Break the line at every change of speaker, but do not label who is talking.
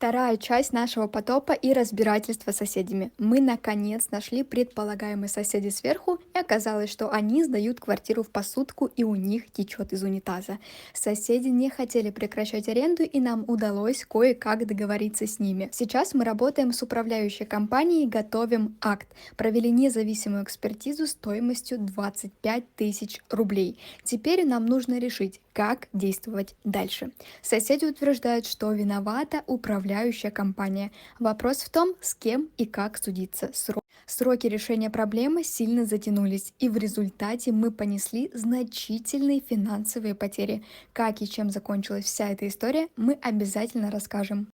Вторая часть нашего потопа и разбирательства с соседями. Мы наконец нашли предполагаемые соседи сверху, и оказалось, что они сдают квартиру в посудку, и у них течет из унитаза. Соседи не хотели прекращать аренду, и нам удалось кое-как договориться с ними. Сейчас мы работаем с управляющей компанией, готовим акт. Провели независимую экспертизу стоимостью 25 тысяч рублей. Теперь нам нужно решить, как действовать дальше. Соседи утверждают, что виновата управляющая компания. Вопрос в том, с кем и как судиться. Сроки решения проблемы сильно затянулись, и в результате мы понесли значительные финансовые потери. Как и чем закончилась вся эта история, мы обязательно расскажем.